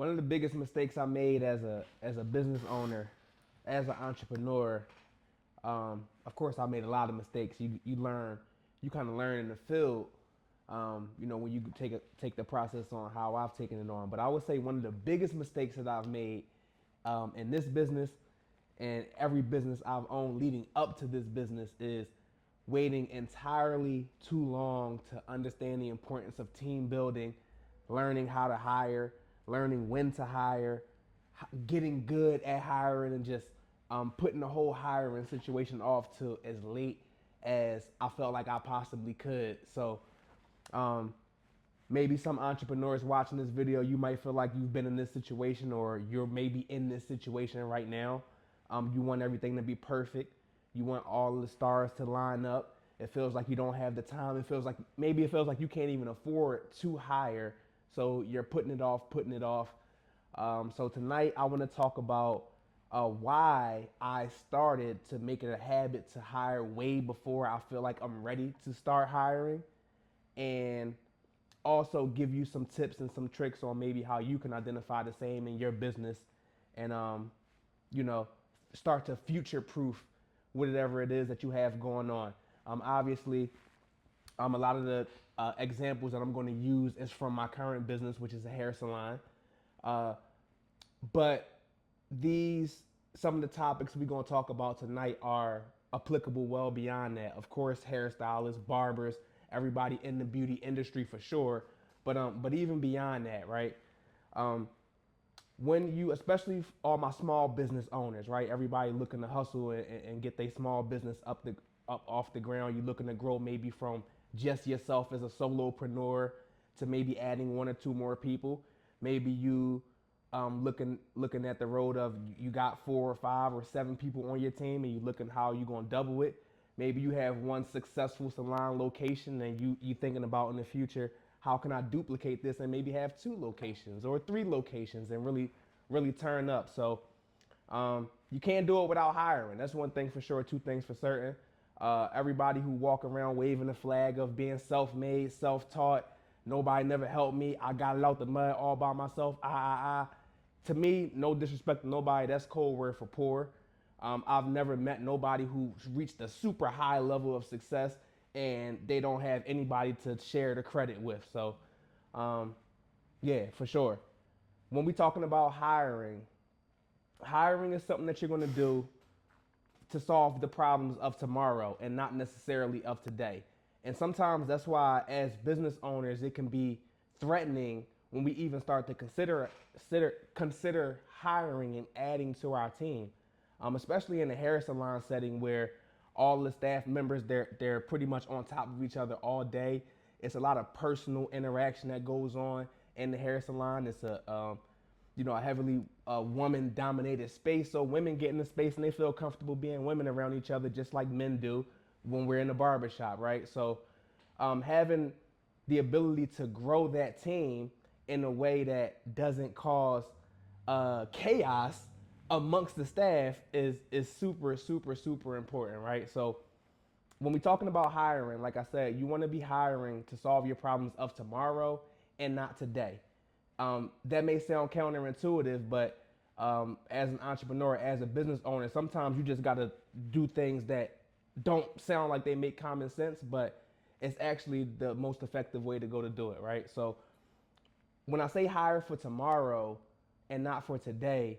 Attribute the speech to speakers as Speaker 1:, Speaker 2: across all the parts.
Speaker 1: One of the biggest mistakes I made as a business owner, as an entrepreneur, of course I made a lot of mistakes. You learn, you kind of learn in the field. When you take the process on how I've taken it on. But I would say one of the biggest mistakes that I've made in this business and every business I've owned leading up to this business is waiting entirely too long to understand the importance of team building, learning how to hire, learning when to hire, getting good at hiring, and just putting the whole hiring situation off to as late as I felt like I possibly could. So um, maybe some entrepreneurs watching this video, you might feel like you've been in this situation or you're maybe in this situation right now. You want everything to be perfect. You want all of the stars to line up. It feels like you don't have the time. It feels like you can't even afford to hire. So you're putting it off, putting it off. So tonight I want to talk about why I started to make it a habit to hire way before I feel like I'm ready to start hiring, and also give you some tips and some tricks on maybe how you can identify the same in your business, and you know start to future proof whatever it is that you have going on. Obviously, a lot of the examples that I'm going to use is from my current business, which is a hair salon. Uh, but these some of the topics we're going to talk about tonight are applicable well beyond that. Of course, hairstylists, barbers, everybody in the beauty industry for sure. But even beyond that, right? Um, when you, especially all my small business owners, right? Everybody looking to hustle and get their small business up off the ground. You looking to grow maybe from just yourself as a solopreneur to maybe adding one or two more people. Maybe you looking at the road of you got 4 or 5 or 7 people on your team and you looking how you gonna double it. Maybe you have one successful salon location and you thinking about in the future, how can I duplicate this and maybe have 2 locations or 3 locations and really turn up. So you can't do it without hiring. That's one thing for sure. 2 things for certain. Everybody who walk around waving the flag of being self-made, self-taught, nobody never helped me, I got it out the mud all by myself. To me, no disrespect to nobody, that's code word for poor. I've never met nobody who reached a super high level of success and they don't have anybody to share the credit with. So, um, yeah, for sure. When we talking about hiring, hiring is something that you're going to do to solve the problems of tomorrow and not necessarily of today. And sometimes that's why, as business owners, it can be threatening when we even start to consider hiring and adding to our team, especially in the hair salon setting where all the staff members they're pretty much on top of each other all day. It's a lot of personal interaction that goes on in the hair salon. It's a heavily woman dominated space. So women get in the space and they feel comfortable being women around each other just like men do when we're in the barbershop, right? So having the ability to grow that team in a way that doesn't cause chaos amongst the staff is super super super important, right? So when we're talking about hiring, like I said, you want to be hiring to solve your problems of tomorrow and not today. That may sound counterintuitive, but as an entrepreneur, as a business owner, sometimes you just got to do things that don't sound like they make common sense, but it's actually the most effective way to go to do it, right? So when I say hire for tomorrow and not for today,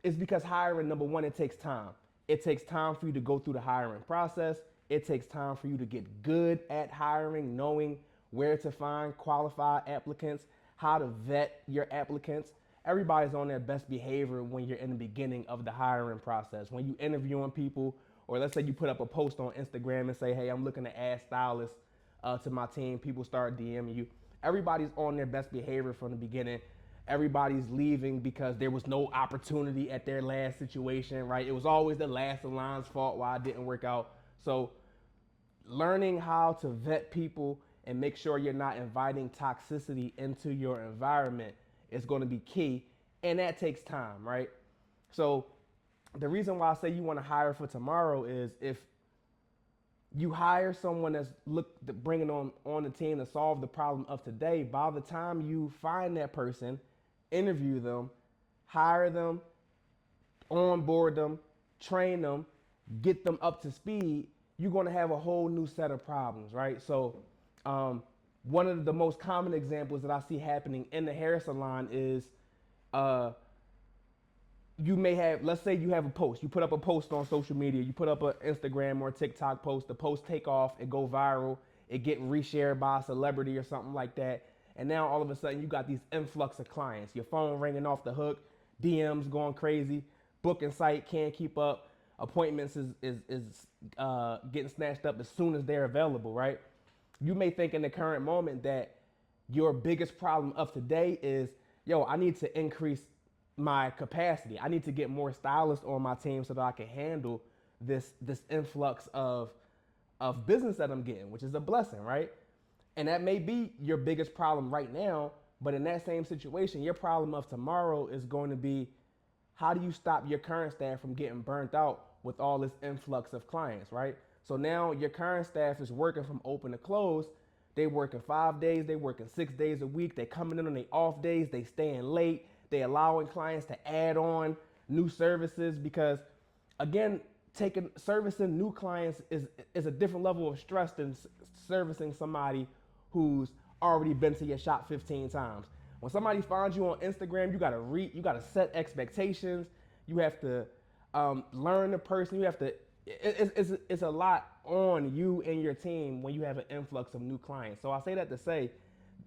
Speaker 1: it's because hiring, number one, it takes time. It takes time for you to go through the hiring process. It takes time for you to get good at hiring, knowing where to find qualified applicants, how to vet your applicants. Everybody's on their best behavior when you're in the beginning of the hiring process. When you interviewing people, or let's say you put up a post on Instagram and say, hey, I'm looking to add stylists to my team. People start DMing you. Everybody's on their best behavior from the beginning. Everybody's leaving because there was no opportunity at their last situation, right? It was always the last salon's fault why it didn't work out. So learning how to vet people and make sure you're not inviting toxicity into your environment is going to be key. And that takes time, right? So the reason why I say you want to hire for tomorrow is if you hire someone that's bringing on the team to solve the problem of today, by the time you find that person, interview them, hire them, onboard them, train them, get them up to speed, you're going to have a whole new set of problems, right? So, um, one of the most common examples that I see happening in the hair salon is uh, you may have, let's say you have a post, you put up a post on social media, you put up an Instagram or TikTok post, the post take off, it go viral, it get reshared by a celebrity or something like that, and now all of a sudden you got these influx of clients, your phone ringing off the hook, DMs going crazy, booking site can't keep up, appointments is getting snatched up as soon as they're available, right? You may think in the current moment that your biggest problem of today is, yo, I need to increase my capacity. I need to get more stylists on my team so that I can handle this influx of business that I'm getting, which is a blessing, right? And that may be your biggest problem right now, but in that same situation, your problem of tomorrow is going to be, how do you stop your current staff from getting burnt out with all this influx of clients, right? So now your current staff is working from open to close. They working 5 days, they working 6 days a week. They coming in on their off days, they staying late. They allowing clients to add on new services because, again, taking servicing new clients is a different level of stress than servicing somebody who's already been to your shop 15 times. When somebody finds you on Instagram, you gotta set expectations. You have to learn the person. You have to. It's a lot on you and your team when you have an influx of new clients. So I say that to say,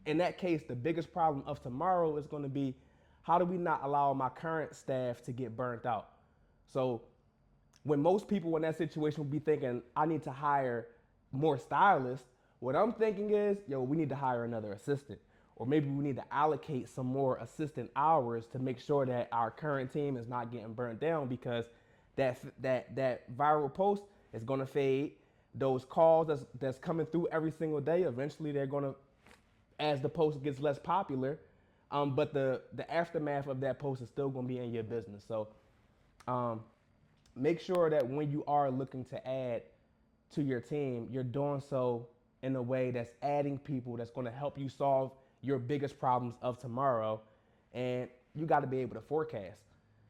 Speaker 1: in that case, the biggest problem of tomorrow is going to be, how do we not allow my current staff to get burnt out? So when most people in that situation will be thinking, I need to hire more stylists, what I'm thinking is, yo, we need to hire another assistant. Or maybe we need to allocate some more assistant hours to make sure that our current team is not getting burnt down, because that viral post is gonna fade. Those calls that's coming through every single day, eventually they're gonna, as the post gets less popular, but the aftermath of that post is still gonna be in your business. So um, make sure that when you are looking to add to your team, you're doing so in a way that's adding people that's going to help you solve your biggest problems of tomorrow. And you got to be able to forecast.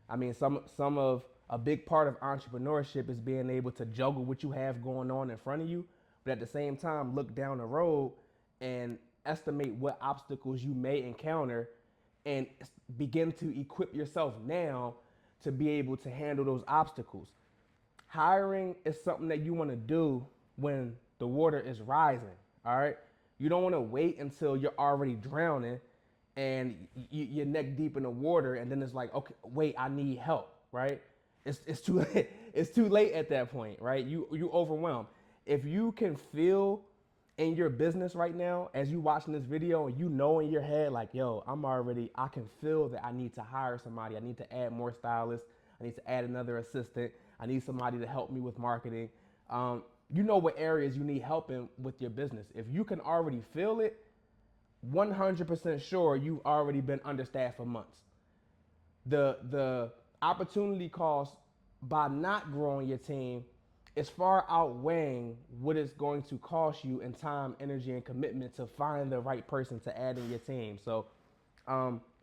Speaker 1: I mean, some of a big part of entrepreneurship is being able to juggle what you have going on in front of you, but at the same time look down the road and estimate what obstacles you may encounter and begin to equip yourself now to be able to handle those obstacles. Hiring is something that you want to do when the water is rising. All right. You don't want to wait until you're already drowning and you're neck deep in the water, and then it's like, okay, wait, I need help. Right. It's too late. It's too late at that point. Right. You overwhelmed. If you can feel in your business right now as you watching this video, and you know in your head like, yo, I can feel that I need to hire somebody. I need to add more stylists. I need to add another assistant. I need somebody to help me with marketing. You know what areas you need help in with your business. If you can already feel it, 100% sure you've already been understaffed for months. The opportunity cost by not growing your team is far outweighing what it's going to cost you in time, energy, and commitment to find the right person to add in your team. So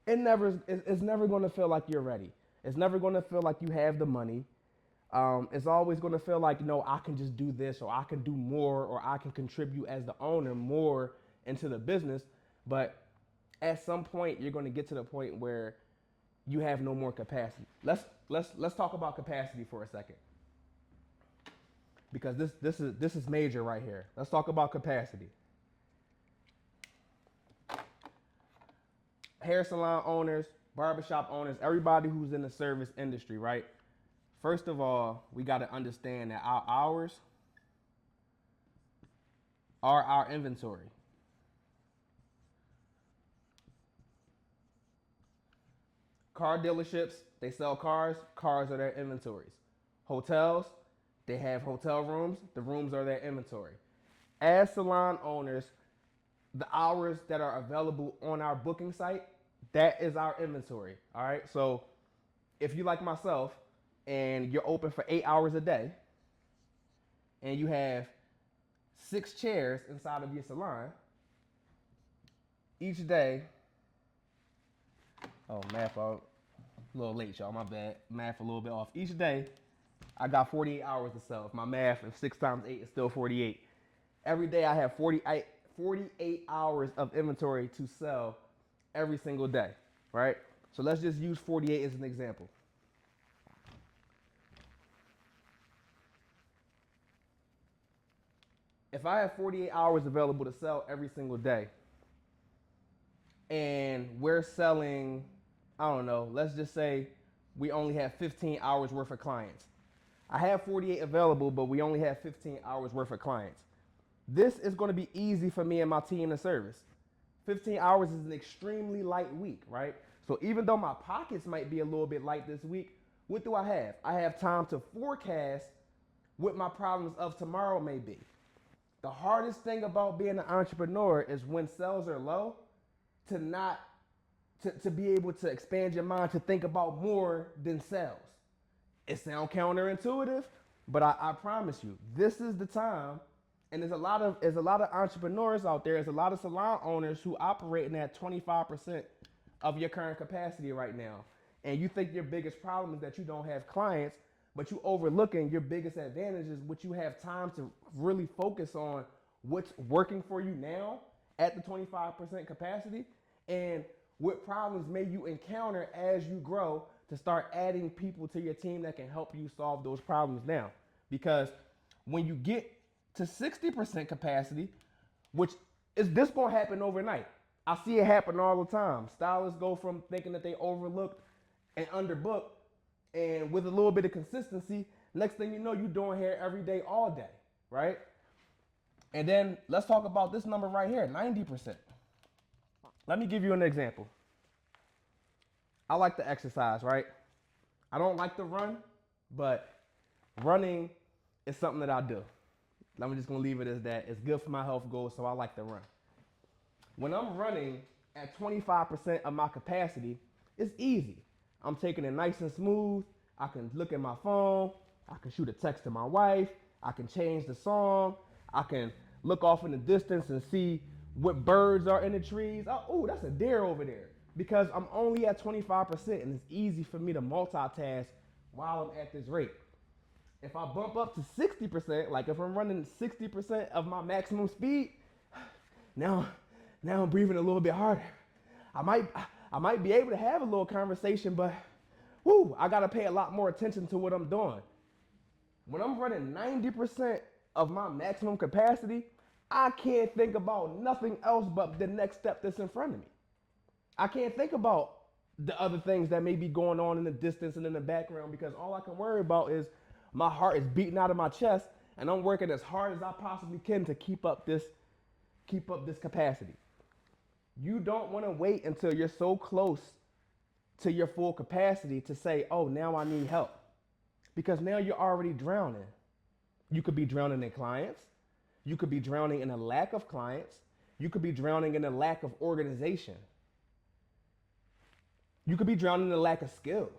Speaker 1: it's never going to feel like you're ready. It's never going to feel like you have the money. It's always going to feel like, no, I can just do this, or I can do more, or I can contribute as the owner more into the business. But at some point, you're going to get to the point where you have no more capacity. Let's talk about capacity for a second, because this is major right here. Let's talk about capacity. Hair salon owners, barbershop owners, everybody who's in the service industry, right? First of all, we got to understand that our hours are our inventory. Car dealerships, they sell cars, cars are their inventories. Hotels, they have hotel rooms, the rooms are their inventory. As salon owners, the hours that are available on our booking site, that is our inventory. All right. So if you like myself and you're open for 8 hours a day and you have 6 chairs inside of your salon, each day Oh, math, a little late, y'all. My bad. Math a little bit off. Each day, I got 48 hours to sell. If my math, if 6 times 8 is still 48. Every day I have 48 hours of inventory to sell every single day, right? So let's just use 48 as an example. If I have 48 hours available to sell every single day, and we're selling, I don't know, let's just say we only have 15 hours worth of clients. I have 48 available, but we only have 15 hours worth of clients. This is going to be easy for me and my team to service. 15 hours is an extremely light week, right? So even though my pockets might be a little bit light this week, what do I have? I have time to forecast what my problems of tomorrow may be. The hardest thing about being an entrepreneur is when sales are low, to not to be able to expand your mind to think about more than sales. It sounds counterintuitive, but I promise you, this is the time. And there's a lot of entrepreneurs out there. There's a lot of salon owners who operating at 25% of your current capacity right now. And you think your biggest problem is that you don't have clients, but you overlooking your biggest advantage is what you have time to really focus on what's working for you now at the 25% capacity and what problems may you encounter as you grow to start adding people to your team that can help you solve those problems now. Because when you get to 60% capacity, which is this gonna happen overnight. I see it happen all the time. Stylists go from thinking that they overlooked and underbooked, and with a little bit of consistency, next thing you know, you're doing hair every day, all day, right? And then let's talk about this number right here, 90%. Let me give you an example. I like to exercise, right? I don't like to run, but running is something that I do. I'm just gonna leave it as that. It's good for my health goals, so I like to run. When I'm running at 25% of my capacity, it's easy. I'm taking it nice and smooth. I can look at my phone. I can shoot a text to my wife. I can change the song. I can look off in the distance and see what birds are in the trees. Oh, that's a deer over there. Because I'm only at 25% and it's easy for me to multitask while I'm at this rate. If I bump up to 60%, like if I'm running 60% of my maximum speed, now, now I'm breathing a little bit harder. I might, I might be able to have a little conversation, but whoo, I gotta pay a lot more attention to what I'm doing. When I'm running 90% of my maximum capacity, I can't think about nothing else but the next step that's in front of me. I can't think about the other things that may be going on in the distance and in the background because all I can worry about is my heart is beating out of my chest and I'm working as hard as I possibly can to keep up this capacity. You don't want to wait until you're so close to your full capacity to say, "Oh, now I need help." Because now you're already drowning. You could be drowning in clients. You could be drowning in a lack of clients. You could be drowning in a lack of organization. You could be drowning in a lack of skill,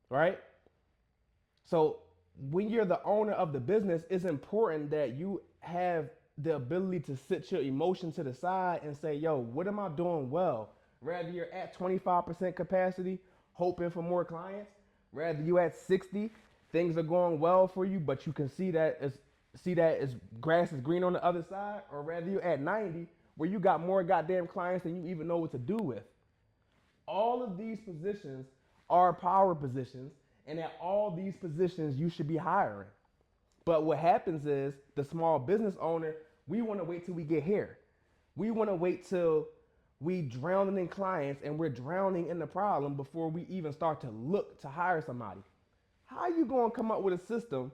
Speaker 1: right? So when you're the owner of the business, it's important that you have the ability to sit your emotion to the side and say, yo, what am I doing well? Rather you're at 25% capacity, hoping for more clients, rather you at 60, things are going well for you, but you can see that as grass is green on the other side, or rather you're at 90, where you got more goddamn clients than you even know what to do with. All of these positions are power positions, and at all these positions, you should be hiring. But what happens is the small business owner, we want to wait till we get here. We want to wait till we drowning in clients and we're drowning in the problem before we even start to look to hire somebody. How are you going to come up with a system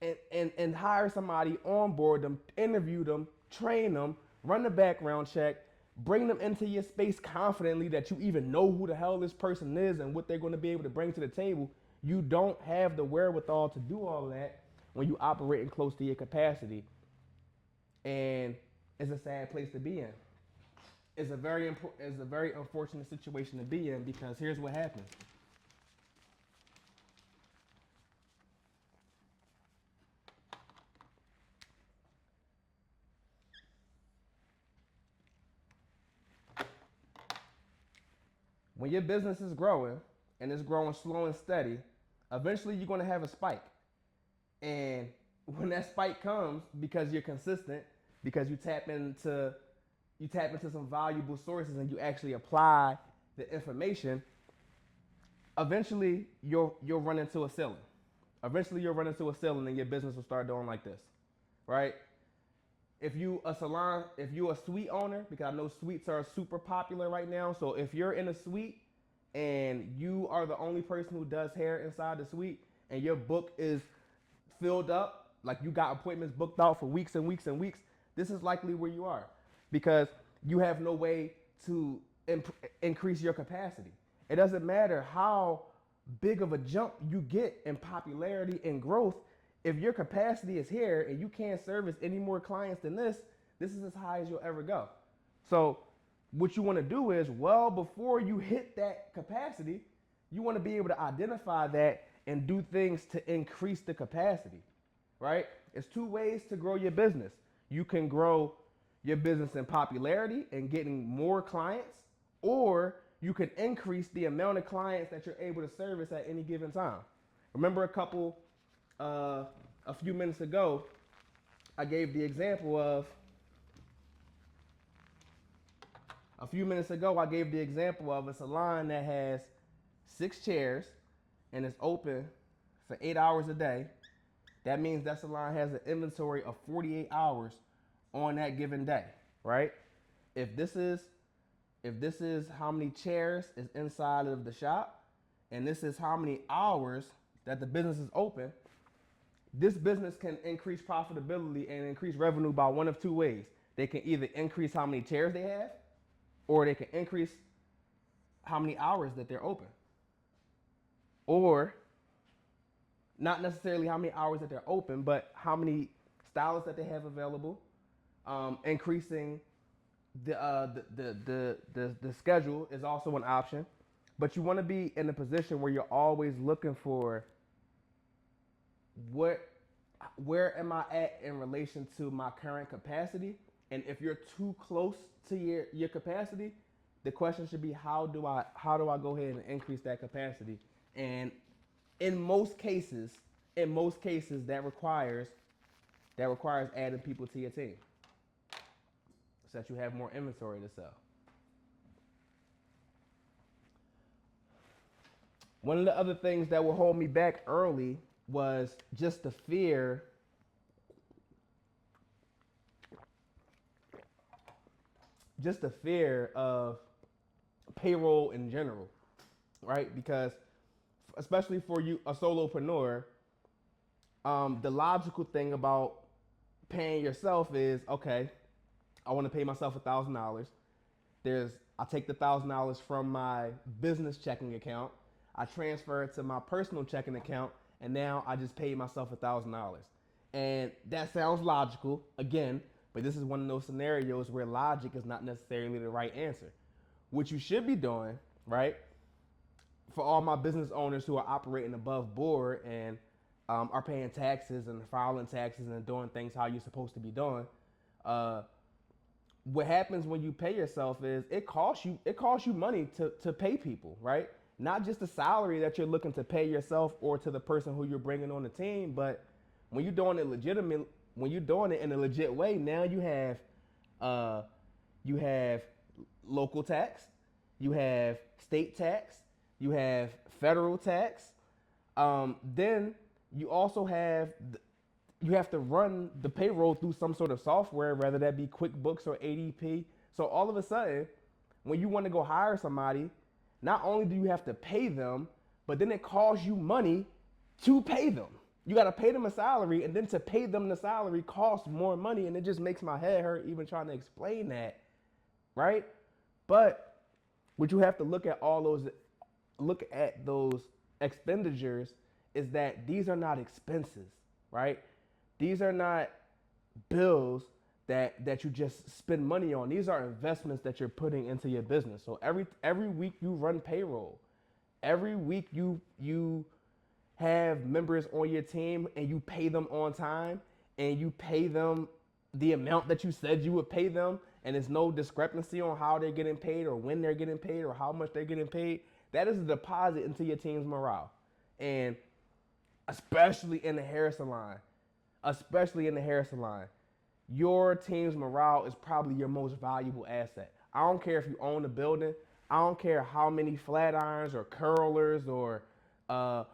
Speaker 1: and hire somebody, onboard them, interview them, train them, run the background check, bring them into your space confidently that you even know who the hell this person is and what they're going to be able to bring to the table? You don't have the wherewithal to do all of that when you operating close to your capacity. And it's a sad place to be in. It's a very unfortunate situation to be in because here's what happens. When your business is growing and it's growing slow and steady, eventually you're going to have a spike. And when that spike comes, because you're consistent, because you tap into some valuable sources and you actually apply the information, eventually you'll run into a ceiling. Eventually you'll run into a ceiling and your business will start doing like this, right? If you a suite owner, because I know suites are super popular right now. So if you're in a suite and you are the only person who does hair inside the suite and your book is filled up, like you got appointments booked out for weeks and weeks and weeks, this is likely where you are because you have no way to increase your capacity. It doesn't matter how big of a jump you get in popularity and growth. If your capacity is here and you can't service any more clients than this is as high as you'll ever go. So what you want to do is, well, before you hit that capacity, you want to be able to identify that and do things to increase the capacity, right? It's two ways to grow your business. You can grow your business in popularity and getting more clients, or you can increase the amount of clients that you're able to service at any given time. Remember a few minutes ago, I gave the example of a salon that has 6 chairs and is open for 8 hours a day. That means that salon has an inventory of 48 hours on that given day, right? If this is how many chairs is inside of the shop, and this is how many hours that the business is open, this business can increase profitability and increase revenue by one of two ways. They can either increase how many chairs they have, or they can increase how many hours that they're open. Or not necessarily how many hours that they're open, but how many stylists that they have available, increasing the schedule is also an option. But you want to be in a position where you're always looking for where am I at in relation to my current capacity? And if you're too close to your capacity, the question should be how do I go ahead and increase that capacity? And in most cases that requires adding people to your team so that you have more inventory to sell. One of the other things that will hold me back early was just the fear of payroll in general, right? Because especially for you, a solopreneur, the logical thing about paying yourself is, okay, I want to pay myself $1,000. I take the $1,000 from my business checking account, I transfer it to my personal checking account, and now I just paid myself $1,000. And that sounds logical, again, but this is one of those scenarios where logic is not necessarily the right answer. What you should be doing, right, for all my business owners who are operating above board and are paying taxes and filing taxes and doing things how you're supposed to be doing, what happens when you pay yourself is it costs you money to pay people, right? Not just the salary that you're looking to pay yourself or to the person who you're bringing on the team, but when you're doing it in a legit way, now you have local tax, you have state tax, you have federal tax. Then you also you have to run the payroll through some sort of software, whether that be QuickBooks or ADP. So all of a sudden, when you want to go hire somebody, not only do you have to pay them, but then it costs you money to pay them. You got to pay them a salary, and then to pay them the salary costs more money, and it just makes my head hurt even trying to explain that, right? But what you have to look at those expenditures is that these are not expenses, right? These are not bills that you just spend money on. These are investments that you're putting into your business. So every week you run payroll. Every week you have members on your team and you pay them on time and you pay them the amount that you said you would pay them, and there's no discrepancy on how they're getting paid or when they're getting paid or how much they're getting paid, that is a deposit into your team's morale. And especially in the hair salon, especially in the hair salon, your team's morale is probably your most valuable asset. I don't care if you own the building. I don't care how many flat irons or curlers or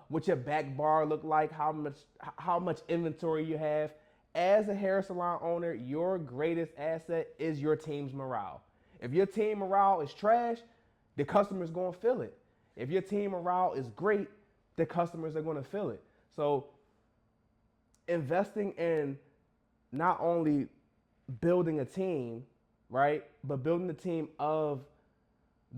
Speaker 1: what your back bar look like, how much inventory you have. As a hair salon owner, your greatest asset is your team's morale. If your team morale is trash, the customer's gonna feel it. If your team morale is great, the customers are gonna feel it. So investing in not only building a team, right, but building a team of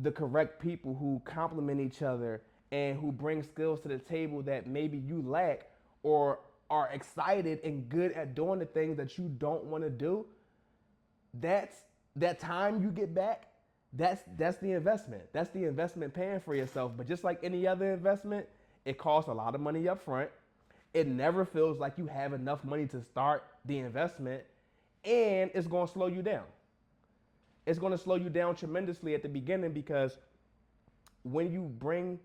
Speaker 1: the correct people who complement each other and who bring skills to the table that maybe you lack or are excited and good at doing the things that you don't want to do. That's that time you get back. That's the investment. That's the investment paying for yourself. But just like any other investment, it costs a lot of money up front. It never feels like you have enough money to start the investment, and it's going to slow you down. It's going to slow you down tremendously at the beginning because when you bring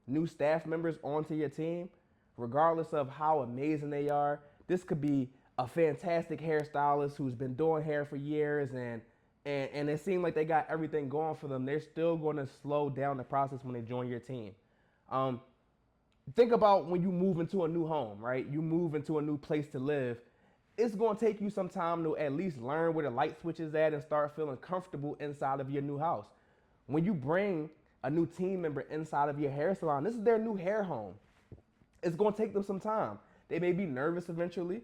Speaker 1: new staff members onto your team, regardless of how amazing they are, this could be a fantastic hairstylist who's been doing hair for years and it seems like they got everything going for them. They're still going to slow down the process when they join your team. Um, think about when you move into a new home, right? You move into a new place to live. It's going to take you some time to at least learn where the light switch is at and start feeling comfortable inside of your new house. When you bring a new team member inside of your hair salon, this is their new hair home. It's going to take them some time. They may be nervous eventually.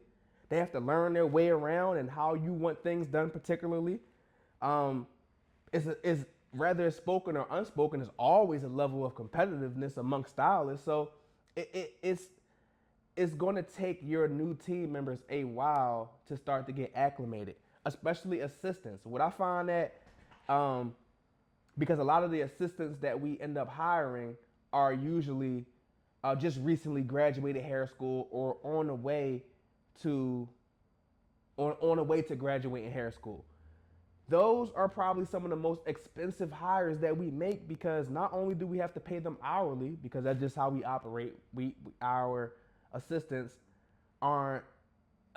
Speaker 1: They have to learn their way around and how you want things done particularly. Um, is Whether it's spoken or unspoken, there's always a level of competitiveness amongst stylists. So it's going to take your new team members a while to start to get acclimated, especially assistants. What I find that because a lot of the assistants that we end up hiring are usually just recently graduated hair school or to on the way to graduating hair school. Those are probably some of the most expensive hires that we make because not only do we have to pay them hourly because that's just how we operate. Our assistants aren't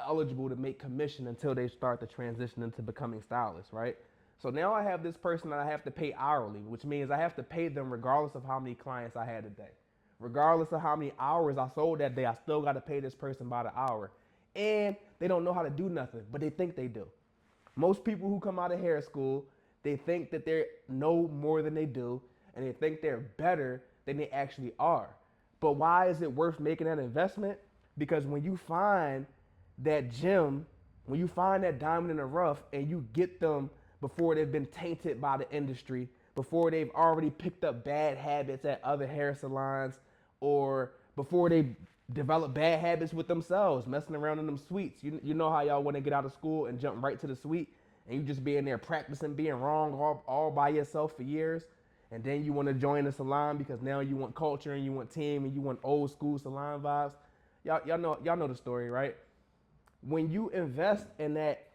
Speaker 1: eligible to make commission until they start to transition into becoming stylists, right? So now I have this person that I have to pay hourly, which means I have to pay them regardless of how many clients I had today. Regardless of how many hours I sold that day, I still got to pay this person by the hour. And they don't know how to do nothing, but they think they do. Most people who come out of hair school, they think that they know more than they do, and they think they're better than they actually are. But why is it worth making that investment? Because when you find that gem, when you find that diamond in the rough and you get them before they've been tainted by the industry, before they've already picked up bad habits at other hair salons, or before they develop bad habits with themselves, messing around in them suites. You know how y'all want to get out of school and jump right to the suite, and you just be in there practicing being wrong all by yourself for years, and then you want to join the salon because now you want culture and you want team and you want old school salon vibes. Y'all know the story, right? When you invest in that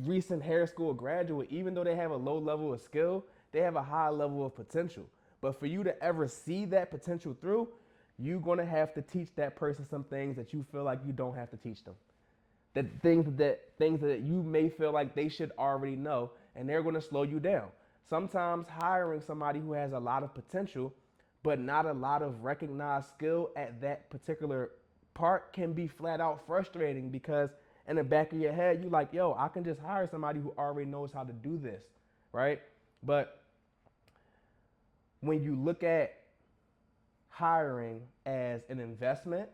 Speaker 1: recent hair school graduate, even though they have a low level of skill, they have a high level of potential. But for you to ever see that potential through, you're going to have to teach that person some things that you feel like you don't have to teach them. That things that you may feel like they should already know, and they're going to slow you down. Sometimes hiring somebody who has a lot of potential but not a lot of recognized skill at that particular part can be flat out frustrating because in the back of your head you like, yo, I can just hire somebody who already knows how to do this, right? But when you look at hiring as an investment,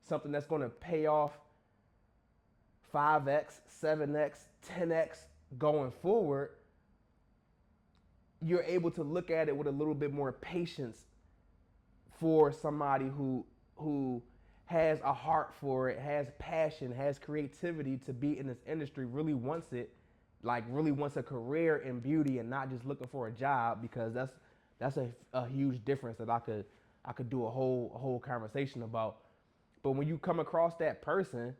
Speaker 1: something that's going to pay off 5x, 7x, 10x going forward, you're able to look at it with a little bit more patience for somebody who has a heart for it, has passion, has creativity to be in this industry, really wants it, like really wants a career in beauty and not just looking for a job, because that's a huge difference that I could do a whole conversation about. But when you come across that person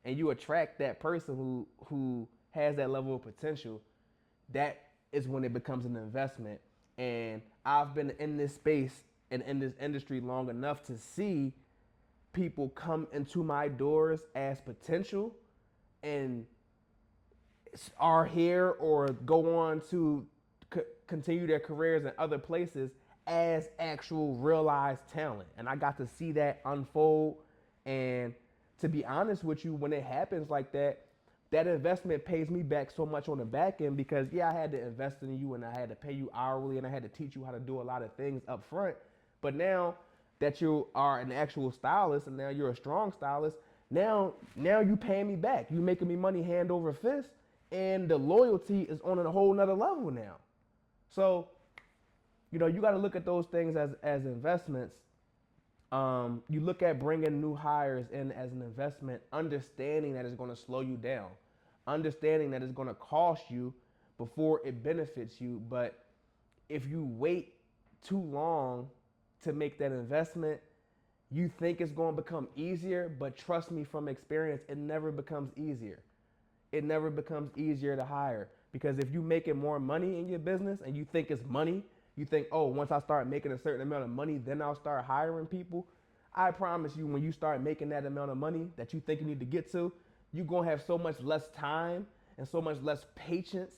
Speaker 1: and you attract that person who has that level of potential, that is when it becomes an investment. And I've been in this space and in this industry long enough to see people come into my doors as potential and are here or go on to continue their careers in other places as actual realized talent. And I got to see that unfold. And to be honest with you, when it happens like that, that investment pays me back so much on the back end because yeah, I had to invest in you and I had to pay you hourly and I had to teach you how to do a lot of things up front. But now that you are an actual stylist and now you're a strong stylist, now you paying me back. You making me money hand over fist, and the loyalty is on a whole nother level now. So, you got to look at those things as investments. You look at bringing new hires in as an investment, understanding that it's going to slow you down, understanding that it's going to cost you before it benefits you. But if you wait too long to make that investment, you think it's going to become easier, but trust me from experience, it never becomes easier. It never becomes easier to hire because if you're making more money in your business and you think it's money, you think, oh, once I start making a certain amount of money, then I'll start hiring people. I promise you, when you start making that amount of money that you think you need to get to, you're going to have so much less time and so much less patience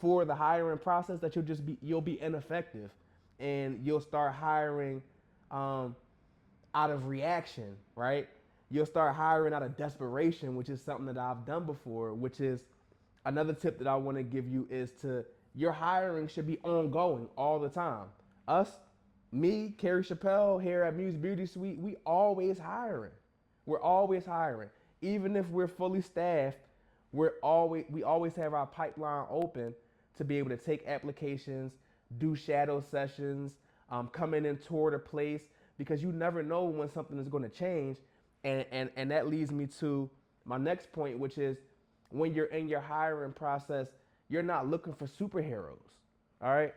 Speaker 1: for the hiring process that you'll be ineffective, and you'll start hiring out of reaction, right? You'll start hiring out of desperation, which is something that I've done before, which is another tip that I want to give you is your hiring should be ongoing all the time. Me, Carrie Chappelle here at Muse Beauty Suite, we always hiring. We're always hiring. Even if we're fully staffed, we always have our pipeline open to be able to take applications, do shadow sessions, come in and tour the place, because you never know when something is going to change. And that leads me to my next point, which is when you're in your hiring process, you're not looking for superheroes. All right.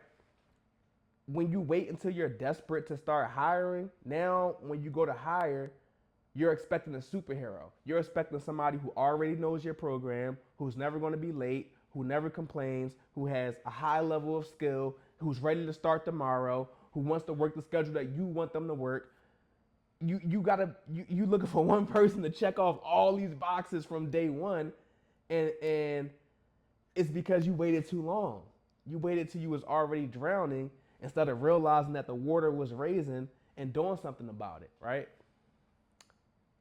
Speaker 1: When you wait until you're desperate to start hiring, now when you go to hire, you're expecting a superhero. You're expecting somebody who already knows your program, who's never going to be late, who never complains, who has a high level of skill, who's ready to start tomorrow, who wants to work the schedule that you want them to work. You looking for one person to check off all these boxes from day one, and it's because you waited too long. You waited till you was already drowning instead of realizing that the water was raising and doing something about it, right?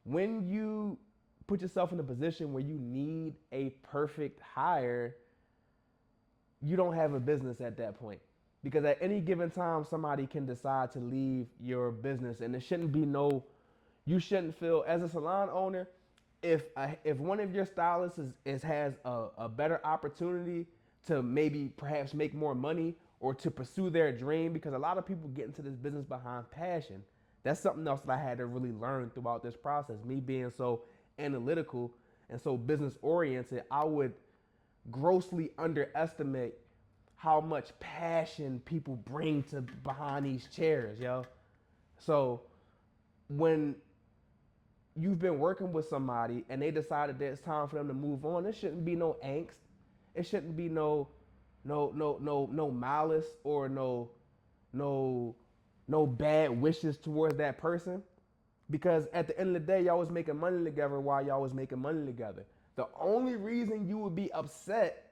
Speaker 1: When you put yourself in a position where you need a perfect hire, you don't have a business at that point. Because at any given time, somebody can decide to leave your business, and you shouldn't feel as a salon owner, if one of your stylists has a better opportunity to maybe perhaps make more money or to pursue their dream, because a lot of people get into this business behind passion. That's something else that I had to really learn throughout this process. Me being so analytical and so business oriented, I would grossly underestimate how much passion people bring to behind these chairs, yo. So when you've been working with somebody and they decided that it's time for them to move on, there shouldn't be no angst. It shouldn't be no malice or no bad wishes towards that person. Because at the end of the day, y'all was making money together while y'all was making money together. The only reason you would be upset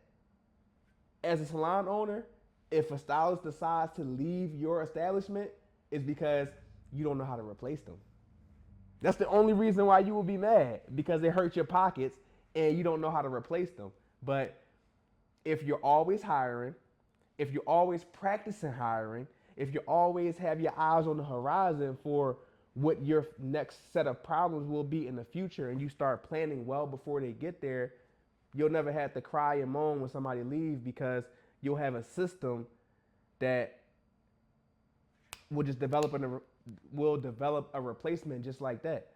Speaker 1: as a salon owner if a stylist decides to leave your establishment is because you don't know how to replace them. That's the only reason why you will be mad, because it hurts your pockets and you don't know how to replace them. But if you're always hiring, if you're always practicing hiring, if you always have your eyes on the horizon for what your next set of problems will be in the future, and you start planning well before they get there, you'll never have to cry and moan when somebody leaves, because you'll have a system that will just develop a replacement just like that.